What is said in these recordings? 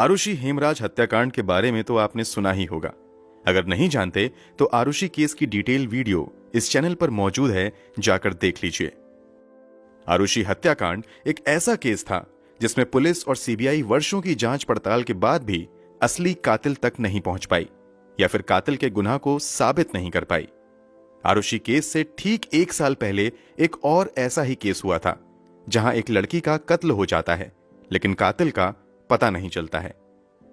आरुषि हेमराज हत्याकांड के बारे में तो आपने सुना ही होगा। अगर नहीं जानते तो आरुषि केस की डिटेल वीडियो इस चैनल पर मौजूद है, जाकर देख लीजिए। आरुषि हत्याकांड एक ऐसा केस था जिसमें पुलिस और सीबीआई वर्षों की जांच पड़ताल के बाद भी असली कातिल तक नहीं पहुंच पाई या फिर कातिल के गुनाह को साबित नहीं कर पाई। आरुषि केस से ठीक 1 साल पहले एक और ऐसा ही केस हुआ था जहां एक लड़की का कत्ल हो जाता है लेकिन कातिल का पता नहीं चलता है,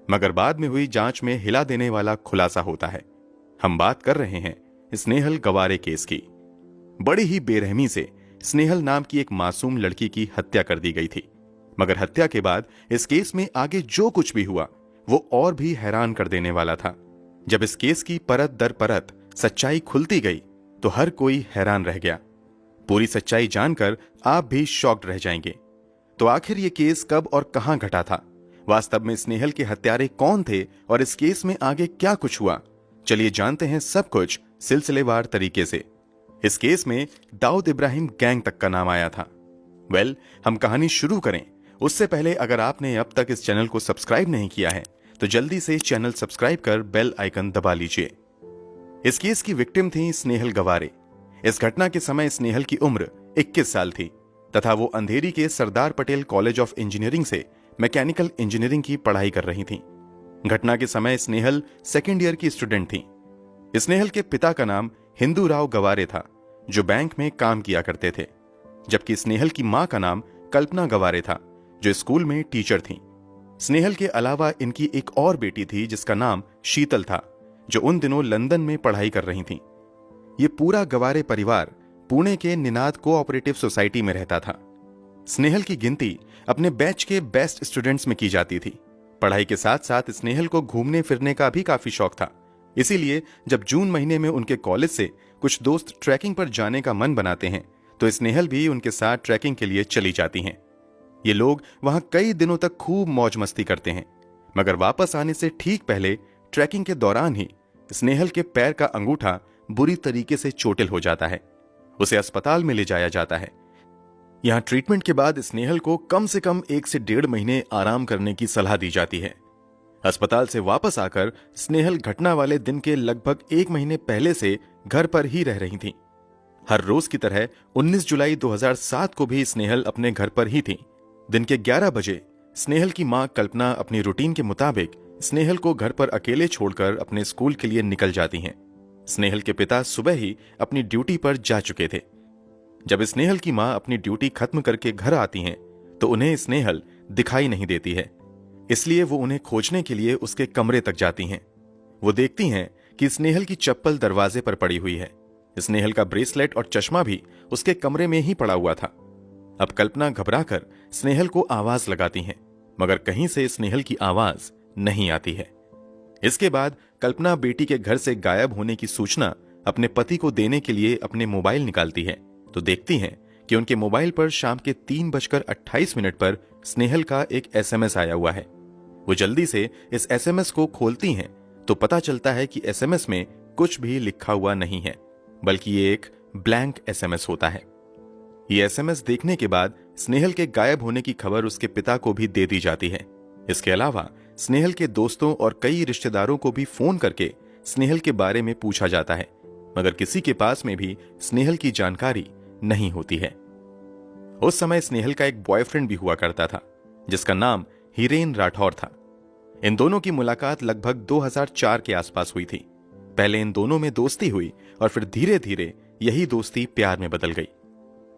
मगर बाद में हुई जांच में हिला देने वाला खुलासा होता है। हम बात कर रहे हैं स्नेहल गवारे केस की। बड़ी ही बेरहमी से स्नेहल नाम की एक मासूम लड़की की हत्या कर दी गई थी, मगर हत्या के बाद इस केस में आगे जो कुछ भी हुआ वो और भी हैरान कर देने वाला था। जब इस केस की परत दर परत सच्चाई खुलती गई तो हर कोई हैरान रह गया। पूरी सच्चाई जानकर आप भी शॉक्ड रह जाएंगे। तो आखिर ये केस कब और कहां घटा था, वास्तव में स्नेहल के हत्यारे कौन थे और इस केस में आगे क्या कुछ हुआ, चलिए जानते हैं सब कुछ सिलसिलेवार तरीके से। इस केस में दाऊद इब्राहिम गैंग तक का नाम आया था। हम कहानी शुरू करें उससे पहले अगर आपने अब तक इस चैनल को सब्सक्राइब नहीं किया है तो जल्दी से चैनल सब्सक्राइब कर बेल आइकन दबा लीजिए। इस केस की विक्टिम थी स्नेहल गवारे। इस घटना के समय स्नेहल की उम्र 21 साल थी तथा वो अंधेरी के Sardar Patel college of engineering से मैकेनिकल इंजीनियरिंग की पढ़ाई कर रही थी। घटना के समय स्नेहल सेकेंड ईयर की स्टूडेंट थी। स्नेहल के पिता का नाम हिंदू राव गवारे था जो बैंक में काम किया करते थे, जबकि स्नेहल की मां का नाम कल्पना गवारे था जो स्कूल में टीचर थी। स्नेहल के अलावा इनकी एक और बेटी थी जिसका नाम शीतल था जो उन दिनों लंदन में पढ़ाई कर रही थी। ये पूरा गवारे परिवार पुणे के निनाद कोऑपरेटिव सोसाइटी में रहता था। स्नेहल की गिनती अपने बैच के बेस्ट स्टूडेंट्स में की जाती थी। पढ़ाई के साथ साथ स्नेहल को घूमने फिरने का भी काफी शौक था, इसीलिए जब जून महीने में उनके कॉलेज से कुछ दोस्त ट्रैकिंग पर जाने का मन बनाते हैं तो स्नेहल भी उनके साथ ट्रैकिंग के लिए चली जाती हैं। ये लोग वहां कई दिनों तक खूब मौज मस्ती करते हैं, मगर वापस आने से ठीक पहले ट्रैकिंग के दौरान ही स्नेहल के पैर का अंगूठा बुरी तरीके से चोटिल हो जाता है। उसे अस्पताल में ले जाया जाता है। यहां ट्रीटमेंट के बाद स्नेहल को कम से कम 1 से 1.5 महीने आराम करने की सलाह दी जाती है। अस्पताल से वापस आकर स्नेहल घटना वाले दिन के लगभग 1 महीने पहले से घर पर ही रह रही थी। हर रोज की तरह 19 जुलाई 2007 को भी स्नेहल अपने घर पर ही थी। दिन के 11 बजे स्नेहल की मां कल्पना अपनी रूटीन के मुताबिक स्नेहल को घर पर अकेले छोड़कर अपने स्कूल के लिए निकल जाती हैं। स्नेहल के पिता सुबह ही अपनी ड्यूटी पर जा चुके थे। जब स्नेहल की मां अपनी ड्यूटी खत्म करके घर आती हैं तो उन्हें स्नेहल दिखाई नहीं देती है, इसलिए वो उन्हें खोजने के लिए उसके कमरे तक जाती हैं। वो देखती हैं कि स्नेहल की चप्पल दरवाजे पर पड़ी हुई है। स्नेहल का ब्रेसलेट और चश्मा भी उसके कमरे में ही पड़ा हुआ था। अब कल्पना घबराकर स्नेहल को आवाज लगाती हैं, मगर कहीं से स्नेहल की आवाज नहीं आती है। इसके बाद कल्पना बेटी के घर से गायब होने की सूचना अपने पति को देने के लिए अपने मोबाइल निकालती है तो देखती हैं कि उनके मोबाइल पर शाम के 3:28 पर स्नेहल का एक एसएमएस आया हुआ है। वो जल्दी से इस एसएमएस को खोलती हैं तो पता चलता है कि एसएमएस में कुछ भी लिखा हुआ नहीं है, बल्कि ये एक ब्लैंक एसएमएस होता है। ये एसएमएस देखने के बाद स्नेहल के गायब होने की खबर उसके पिता को भी दे दी जाती है। इसके अलावा स्नेहल के दोस्तों और कई रिश्तेदारों को भी फोन करके स्नेहल के बारे में पूछा जाता है, मगर किसी के पास में भी स्नेहल की जानकारी नहीं होती है। उस समय स्नेहल का एक बॉयफ्रेंड भी हुआ करता था जिसका नाम हिरेन राठौर था। इन दोनों की मुलाकात लगभग 2004 के आसपास हुई थी। पहले इन दोनों में दोस्ती हुई और फिर धीरे धीरे यही दोस्ती प्यार में बदल गई।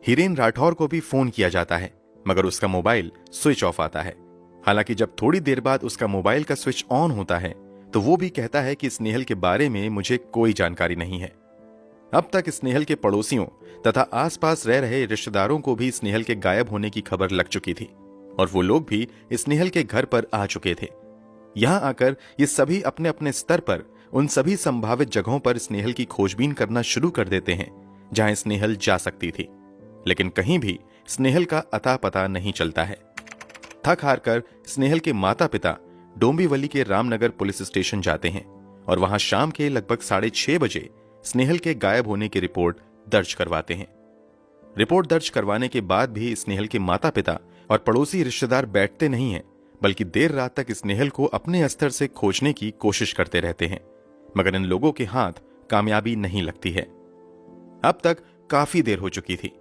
हिरेन राठौर को भी फोन किया जाता है, मगर उसका मोबाइल स्विच ऑफ आता है। हालांकि जब थोड़ी देर बाद उसका मोबाइल का स्विच ऑन होता है तो वो भी कहता है कि स्नेहल के बारे में मुझे कोई जानकारी नहीं है। अब तक स्नेहल के पड़ोसियों तथा आसपास रह रहे रिश्तेदारों को भी स्नेहल के गायब होने की खबर लग चुकी थी और वो लोग भी स्नेहल के घर पर आ चुके थे। यहां आकर ये सभी अपने अपने स्तर पर उन सभी संभावित जगहों पर स्नेहल की खोजबीन करना शुरू कर देते हैं जहां स्नेहल जा सकती थी, लेकिन कहीं भी स्नेहल का अता पता नहीं चलता है। थक हार कर स्नेहल के माता पिता डोंबिवली के रामनगर पुलिस स्टेशन जाते हैं और वहां शाम के लगभग 6:30 बजे स्नेहल के गायब होने की रिपोर्ट दर्ज करवाते हैं। रिपोर्ट दर्ज करवाने के बाद भी स्नेहल के माता पिता और पड़ोसी रिश्तेदार बैठते नहीं हैं, बल्कि देर रात तक स्नेहल को अपने स्तर से खोजने की कोशिश करते रहते हैं, मगर इन लोगों के हाथ कामयाबी नहीं लगती है। अब तक काफी देर हो चुकी थी,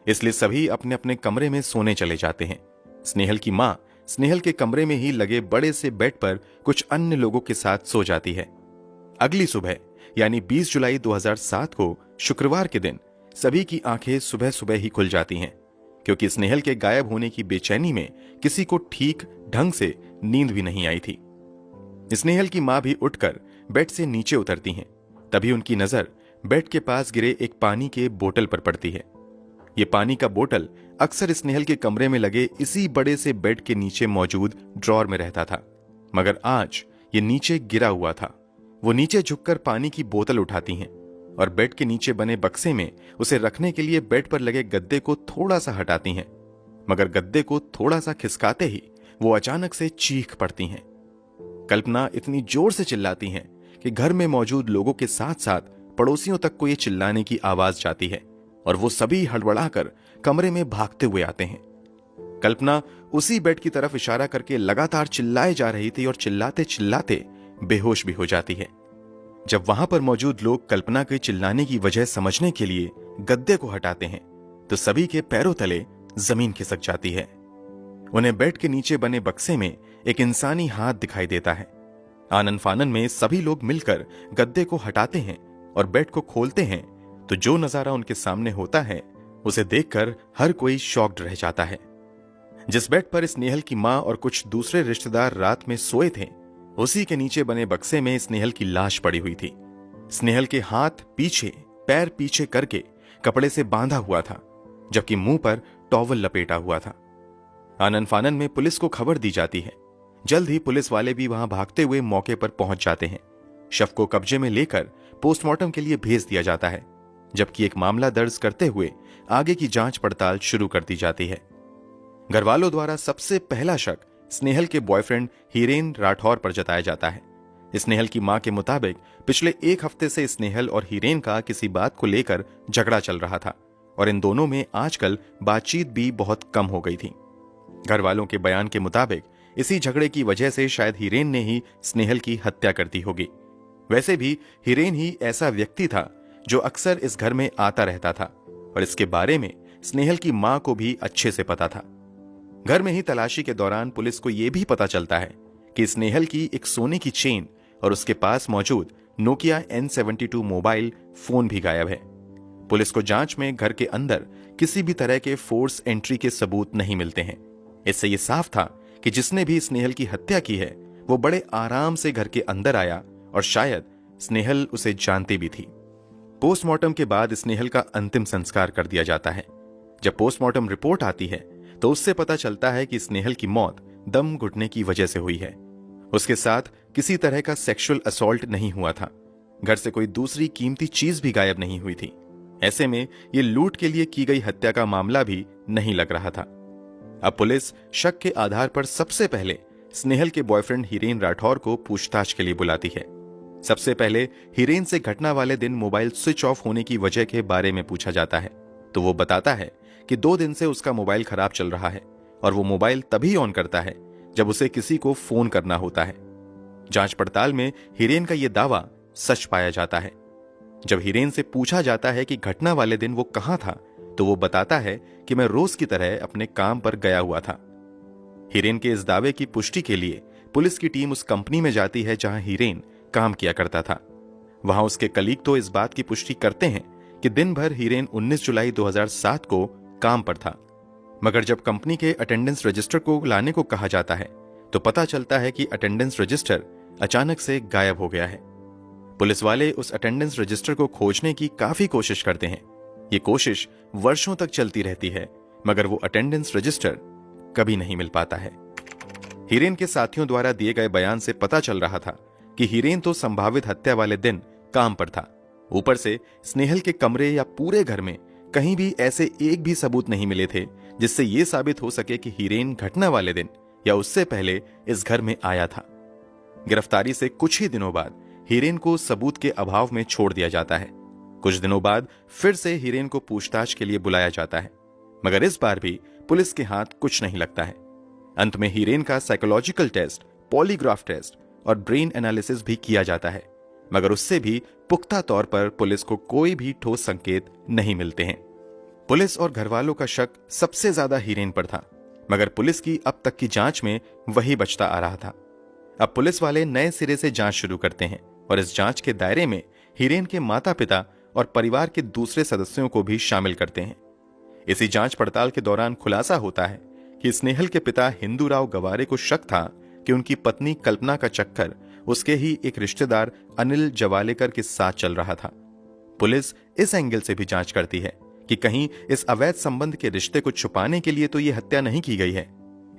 इसलिए सभी अपने अपने कमरे में सोने चले जाते हैं। स्नेहल की मां स्नेहल के कमरे में ही लगे बड़े से बेड पर कुछ अन्य लोगों के साथ सो जाती है। अगली सुबह यानी 20 जुलाई 2007 को शुक्रवार के दिन सभी की आंखें सुबह सुबह ही खुल जाती हैं, क्योंकि स्नेहल के गायब होने की बेचैनी में किसी को ठीक ढंग से नींद भी नहीं आई थी। स्नेहल की मां भी उठकर बेड से नीचे उतरती हैं। तभी उनकी नजर बेड के पास गिरे एक पानी के बोतल पर पड़ती है। ये पानी का बोतल अक्सर स्नेहल के कमरे में लगे इसी बड़े से बेड के नीचे मौजूद ड्रॉर में रहता था, मगर आज ये नीचे गिरा हुआ था। वो नीचे झुककर पानी की बोतल उठाती हैं और बेड के नीचे बने बक्से में उसे रखने के लिए बेड पर लगे गद्दे को थोड़ा सा हटाती हैं, मगर गद्दे को थोड़ा सा खिसकाते ही वो अचानक से चीख पड़ती हैं। कल्पना इतनी जोर से चिल्लाती हैं कि घर में मौजूद लोगों के साथ साथ पड़ोसियों तक को ये चिल्लाने की आवाज जाती है और वो सभी हड़बड़ाकर कमरे में भागते हुए आते हैं। कल्पना उसी बेड की तरफ इशारा करके लगातार चिल्लाए जा रही थी और चिल्लाते चिल्लाते बेहोश भी हो जाती है। जब वहां पर मौजूद लोग कल्पना के चिल्लाने की वजह समझने के लिए गद्दे को हटाते हैं तो सभी के पैरों तले जमीन खिसक जाती है। उन्हें बेड के नीचे बने बक्से में एक इंसानी हाथ दिखाई देता है। आनन फानन में सभी लोग मिलकर गद्दे को हटाते हैं और बेड को खोलते हैं तो जो नजारा उनके सामने होता है उसे देखकर हर कोई शॉक्ड रह जाता है। जिस बेड पर स्नेहल की मां और कुछ दूसरे रिश्तेदार रात में सोए थे, उसी के नीचे बने बक्से में स्नेहल की लाश पड़ी हुई थी। स्नेहल के हाथ पीछे, पैर पीछे करके कपड़े से बांधा हुआ था, जबकि मुंह पर टॉवल लपेटा हुआ था। आनन फानन में पुलिस को खबर दी जाती है। जल्द ही पुलिस वाले भी वहां भागते हुए मौके पर पहुंच जाते हैं। शव को कब्जे में लेकर पोस्टमार्टम के लिए भेज दिया जाता है, जबकि एक मामला दर्ज करते हुए आगे की जांच पड़ताल शुरू कर दी जाती है। घरवालों द्वारा सबसे पहला शक स्नेहल के बॉयफ्रेंड हीरेन राठौर पर जताया जाता है। स्नेहल की मां के मुताबिक पिछले एक हफ्ते से स्नेहल और हीरेन का किसी बात को लेकर झगड़ा चल रहा था और इन दोनों में आजकल बातचीत भी बहुत कम हो गई थी। घर वालों के बयान के मुताबिक इसी झगड़े की वजह से शायद हीरेन ने ही स्नेहल की हत्या कर दी होगी। वैसे भी हीरेन ही ऐसा व्यक्ति था जो अक्सर इस घर में आता रहता था और इसके बारे में स्नेहल की मां को भी अच्छे से पता था। घर में ही तलाशी के दौरान पुलिस को यह भी पता चलता है कि स्नेहल की एक सोने की चेन और उसके पास मौजूद नोकिया N72 मोबाइल फोन भी गायब है। पुलिस को जांच में घर के अंदर किसी भी तरह के फोर्स एंट्री के सबूत नहीं मिलते हैं। इससे यह साफ था कि जिसने भी स्नेहल की हत्या की है वो बड़े आराम से घर के अंदर आया और शायद स्नेहल उसे जानती भी थी। पोस्टमार्टम के बाद स्नेहल का अंतिम संस्कार कर दिया जाता है। जब पोस्टमार्टम रिपोर्ट आती है तो उससे पता चलता है कि स्नेहल की मौत दम घुटने की वजह से हुई है। उसके साथ किसी तरह का सेक्सुअल असॉल्ट नहीं हुआ था। घर से कोई दूसरी कीमती चीज भी गायब नहीं हुई थी। ऐसे में ये लूट के लिए की गई हत्या का मामला भी नहीं लग रहा था। अब पुलिस शक के आधार पर सबसे पहले स्नेहल के बॉयफ्रेंड हीरेन राठौर को पूछताछ के लिए बुलाती है। सबसे पहले हीरेन से घटना वाले दिन मोबाइल स्विच ऑफ होने की वजह के बारे में पूछा जाता है तो वो बताता है कि 2 दिन से उसका मोबाइल खराब चल रहा है और वो मोबाइल तभी ऑन करता है जब उसे किसी को फोन करना होता है। जांच पड़ताल में हीरेन का यह दावा सच पाया जाता है। जब हीरेन से पूछा जाता है कि घटना वाले दिन वो कहां था तो वो बताता है कि मैं रोज की तरह अपने काम पर गया हुआ था। हीरेन के इस दावे की पुष्टि के लिए पुलिस की टीम उस कंपनी में जाती है जहां हीरेन काम किया करता था। वहां उसके कलीग तो इस बात की पुष्टि करते हैं कि दिन भर हीरेन 19 जुलाई 2007 को काम पर था, मगर जब कंपनी के अटेंडेंस रजिस्टर को लाने को कहा जाता है तो पता चलता है कि अटेंडेंस रजिस्टर अचानक से गायब हो गया है। पुलिस वाले उस अटेंडेंस रजिस्टर को खोजने की काफी कोशिश करते हैं। ये कोशिश वर्षों तक चलती रहती है, मगर वो अटेंडेंस रजिस्टर कभी नहीं मिल पाता है। हीरेन के साथियों द्वारा दिए गए बयान से पता चल रहा था कि हीरेन तो संभावित हत्या वाले दिन काम पर था। ऊपर से स्नेहल के कमरे या पूरे घर में कहीं भी ऐसे एक भी सबूत नहीं मिले थे जिससे यह साबित हो सके कि हीरेन घटना वाले दिन या उससे पहले इस घर में आया था। गिरफ्तारी से कुछ ही दिनों बाद हीरेन को सबूत के अभाव में छोड़ दिया जाता है। कुछ दिनों बाद फिर से हीरेन को पूछताछ के लिए बुलाया जाता है, मगर इस बार भी पुलिस के हाथ कुछ नहीं लगता है। अंत में हीरेन का साइकोलॉजिकल टेस्ट, पॉलीग्राफ टेस्ट और ब्रेन एनालिसिस भी किया जाता है, मगर उससे भी पुख्ता तौर पर पुलिस को कोई भी ठोस संकेत नहीं मिलते हैं। पुलिस और घरवालों का शक सबसे ज्यादा हीरेन पर था, मगर पुलिस की अब तक की जांच में वही बचता आ रहा था। अब पुलिस वाले नए सिरे से जांच शुरू करते हैं और इस जांच के दायरे में हीरेन के माता पिता और परिवार के दूसरे सदस्यों को भी शामिल करते हैं। इसी जांच पड़ताल के दौरान खुलासा होता है कि स्नेहल के पिता हिंदूराव गवारे को शक था कि उनकी पत्नी कल्पना का चक्कर उसके ही एक रिश्तेदार अनिल जवालेकर के साथ चल रहा था। पुलिस इस एंगल से भी जांच करती है कि कहीं इस अवैध संबंध के रिश्ते को छुपाने के लिए तो यह हत्या नहीं की गई है।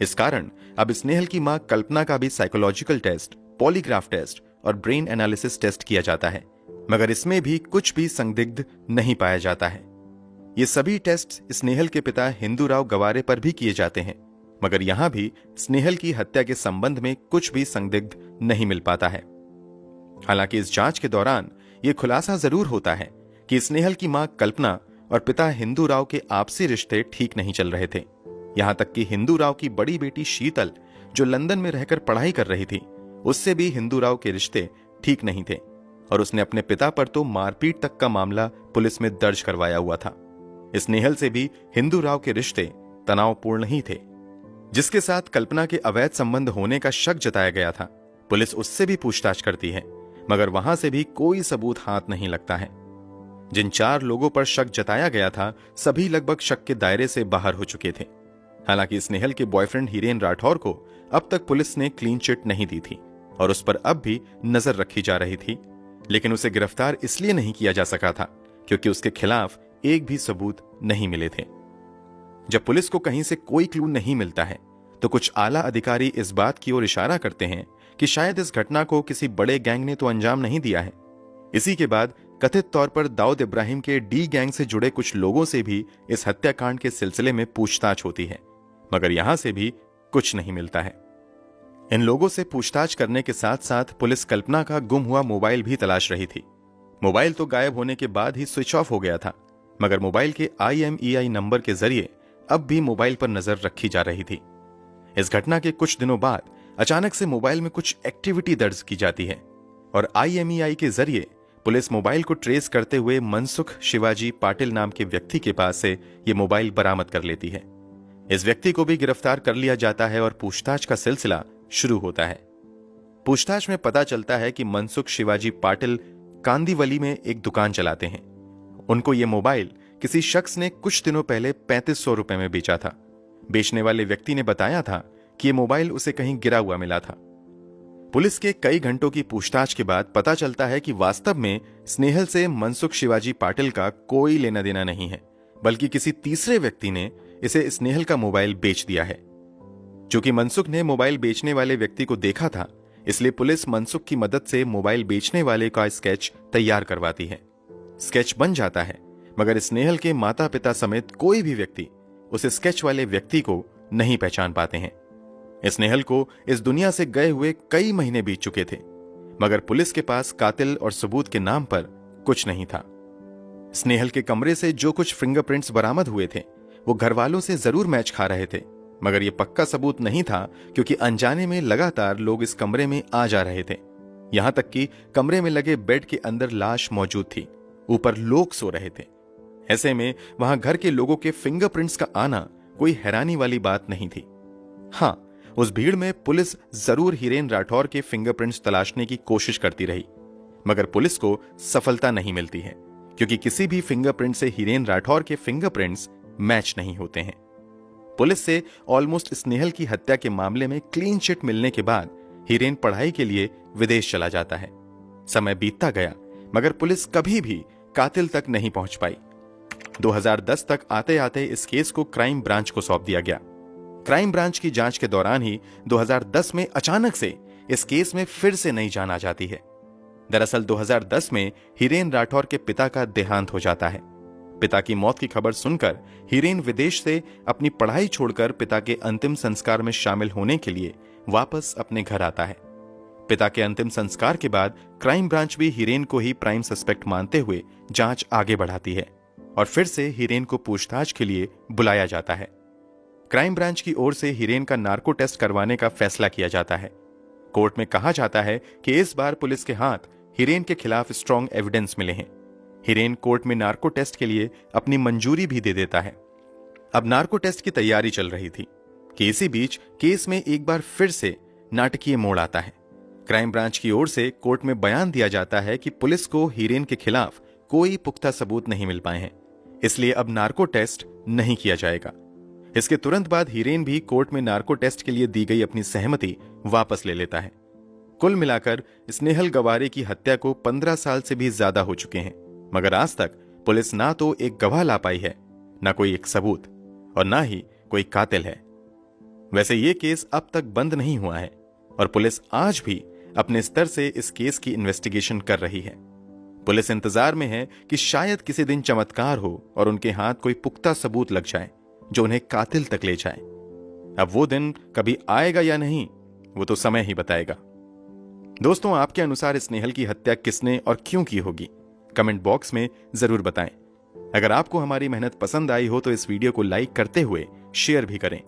इस कारण अब स्नेहल की मां कल्पना का भी साइकोलॉजिकल टेस्ट, पॉलीग्राफ टेस्ट और ब्रेन एनालिसिस टेस्ट किया जाता है, मगर इसमें भी कुछ भी संदिग्ध नहीं पाया जाता है। ये सभी टेस्ट स्नेहल के पिता हिंदूराव गवारे पर भी किए जाते हैं, मगर यहां भी स्नेहल की हत्या के संबंध में कुछ भी संदिग्ध नहीं मिल पाता है। हालांकि इस जांच के दौरान यह खुलासा जरूर होता है कि स्नेहल की मां कल्पना और पिता हिंदूराव के आपसी रिश्ते ठीक नहीं चल रहे थे। यहां तक कि हिंदूराव की बड़ी बेटी शीतल, जो लंदन में रहकर पढ़ाई कर रही थी, उससे भी हिंदूराव के रिश्ते ठीक नहीं थे और उसने अपने पिता पर तो मारपीट तक का मामला पुलिस में दर्ज करवाया हुआ था। स्नेहल से भी हिंदूराव के रिश्ते तनावपूर्ण ही थे, जिसके साथ कल्पना के अवैध संबंध होने का शक जताया गया था। पुलिस उससे भी पूछताछ करती है, मगर वहां से भी कोई सबूत हाथ नहीं लगता है। जिन 4 लोगों पर शक जताया गया था, सभी लगभग शक के दायरे से बाहर हो चुके थे। हालांकि स्नेहल के बॉयफ्रेंड हीरेन राठौर को अब तक पुलिस ने क्लीन चिट नहीं दी थी और उस पर अब भी नजर रखी जा रही थी, लेकिन उसे गिरफ्तार इसलिए नहीं किया जा सका था क्योंकि उसके खिलाफ एक भी सबूत नहीं मिले थे। जब पुलिस को कहीं से कोई क्लू नहीं मिलता है तो कुछ आला अधिकारी इस बात की ओर इशारा करते हैं कि शायद इस घटना को किसी बड़े गैंग ने तो अंजाम नहीं दिया है। इसी के बाद कथित तौर पर दाऊद इब्राहिम के डी गैंग से जुड़े कुछ लोगों से भी इस हत्याकांड के सिलसिले में पूछताछ होती है, मगर यहां से भी कुछ नहीं मिलता है। इन लोगों से पूछताछ करने के साथ साथ पुलिस कल्पना का गुम हुआ मोबाइल भी तलाश रही थी। मोबाइल तो गायब होने के बाद ही स्विच ऑफ हो गया था, मगर मोबाइल के IMEI नंबर के जरिए अब भी मोबाइल पर नजर रखी जा रही थी। इस घटना के कुछ दिनों बाद अचानक से मोबाइल में कुछ एक्टिविटी दर्ज की जाती है और IMEI के जरिए पुलिस मोबाइल को ट्रेस करते हुए मनसुख शिवाजी पाटिल नाम के व्यक्ति के पास से यह मोबाइल बरामद कर लेती है। इस व्यक्ति को भी गिरफ्तार कर लिया जाता है और पूछताछ का सिलसिला शुरू होता है। पूछताछ में पता चलता है कि मनसुख शिवाजी पाटिल कांदीवली में एक दुकान चलाते हैं। उनको यह मोबाइल किसी शख्स ने कुछ दिनों पहले 3500 रुपए में बेचा था। बेचने वाले व्यक्ति ने बताया था कि यह मोबाइल उसे कहीं गिरा हुआ मिला था। पुलिस के कई घंटों की पूछताछ के बाद पता चलता है कि वास्तव में स्नेहल से मनसुख शिवाजी पाटिल का कोई लेना देना नहीं है, बल्कि किसी तीसरे व्यक्ति ने इसे स्नेहल का मोबाइल बेच दिया है। चूंकि मनसुख ने मोबाइल बेचने वाले व्यक्ति को देखा था, इसलिए पुलिस मनसुख की मदद से मोबाइल बेचने वाले का स्केच तैयार करवाती है। स्केच बन जाता है, मगर स्नेहल के माता पिता समेत कोई भी व्यक्ति उस स्केच वाले व्यक्ति को नहीं पहचान पाते हैं। स्नेहल को इस दुनिया से गए हुए कई महीने बीत चुके थे, मगर पुलिस के पास कातिल और सबूत के नाम पर कुछ नहीं था। स्नेहल के कमरे से जो कुछ फिंगरप्रिंट्स बरामद हुए थे वो घर वालों से जरूर मैच खा रहे थे, मगर यह पक्का सबूत नहीं था क्योंकि अनजाने में लगातार लोग इस कमरे में आ जा रहे थे। यहां तक कि कमरे में लगे बेड के अंदर लाश मौजूद थी, ऊपर लोग सो रहे थे। ऐसे में वहां घर के लोगों के फिंगरप्रिंट्स का आना कोई हैरानी वाली बात नहीं थी। हां, उस भीड़ में पुलिस जरूर हीरेन राठौर के फिंगरप्रिंट्स तलाशने की कोशिश करती रही, मगर पुलिस को सफलता नहीं मिलती है क्योंकि किसी भी फिंगरप्रिंट से हीरेन राठौर के फिंगरप्रिंट्स मैच नहीं होते हैं। पुलिस से ऑलमोस्ट स्नेहल की हत्या के मामले में क्लीन चिट मिलने के बाद हीरेन पढ़ाई के लिए विदेश चला जाता है। समय बीतता गया, मगर पुलिस कभी भी कातिल तक नहीं पहुंच पाई। 2010 तक आते आते इस केस को क्राइम ब्रांच को सौंप दिया गया। क्राइम ब्रांच की जांच के दौरान ही 2010 में अचानक से इस केस में फिर से नई जान आ जाती है। दरअसल 2010 में हीरेन राठौर के पिता का देहांत हो जाता है। पिता की मौत की खबर सुनकर हीरेन विदेश से अपनी पढ़ाई छोड़कर पिता के अंतिम संस्कार में शामिल होने के लिए वापस अपने घर आता है। पिता के अंतिम संस्कार के बाद क्राइम ब्रांच भी हीरेन को ही प्राइम सस्पेक्ट मानते हुए जांच आगे बढ़ाती है और फिर से हीरेन को पूछताछ के लिए बुलाया जाता है। क्राइम ब्रांच की ओर से हिरेन का नार्को टेस्ट करवाने का फैसला किया जाता है। कोर्ट में कहा जाता है कि इस बार पुलिस के हाथ हिरेन के खिलाफ स्ट्रॉन्ग एविडेंस मिले हैं। हिरेन कोर्ट में नार्को टेस्ट के लिए अपनी मंजूरी भी दे देता है। अब नार्को टेस्ट की तैयारी चल रही थी कि इसी बीच केस में एक बार फिर से नाटकीय मोड़ आता है। क्राइम ब्रांच की ओर से कोर्ट में बयान दिया जाता है कि पुलिस को हिरेन के खिलाफ कोई पुख्ता सबूत नहीं मिल पाए हैं, इसलिए अब नार्को टेस्ट नहीं किया जाएगा। इसके तुरंत बाद हिरेन भी कोर्ट में नार्को टेस्ट के लिए दी गई अपनी सहमति वापस ले लेता है। कुल मिलाकर स्नेहल गवारे की हत्या को 15 साल से भी ज्यादा हो चुके हैं, मगर आज तक पुलिस ना तो एक गवाह ला पाई है, ना कोई एक सबूत और ना ही कोई कातिल है। वैसे ये केस अब तक बंद नहीं हुआ है और पुलिस आज भी अपने स्तर से इस केस की इन्वेस्टिगेशन कर रही है। पुलिस इंतजार में है कि शायद किसी दिन चमत्कार हो और उनके हाथ कोई पुख्ता सबूत लग जाए जो उन्हें कातिल तक ले जाए। अब वो दिन कभी आएगा या नहीं, वो तो समय ही बताएगा। दोस्तों, आपके अनुसार स्नेहल की हत्या किसने और क्यों की होगी, कमेंट बॉक्स में जरूर बताएं। अगर आपको हमारी मेहनत पसंद आई हो तो इस वीडियो को लाइक करते हुए शेयर भी करें।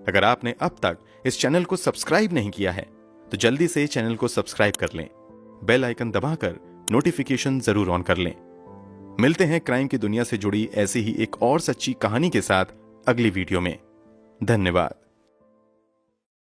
अगर आपने अब तक इस चैनल को सब्सक्राइब नहीं किया है तो जल्दी से चैनल को सब्सक्राइब कर लें, बेल आइकन दबाकर नोटिफिकेशन जरूर ऑन कर लें। मिलते हैं क्राइम की दुनिया से जुड़ी ऐसी ही एक और सच्ची कहानी के साथ अगली वीडियो में। धन्यवाद।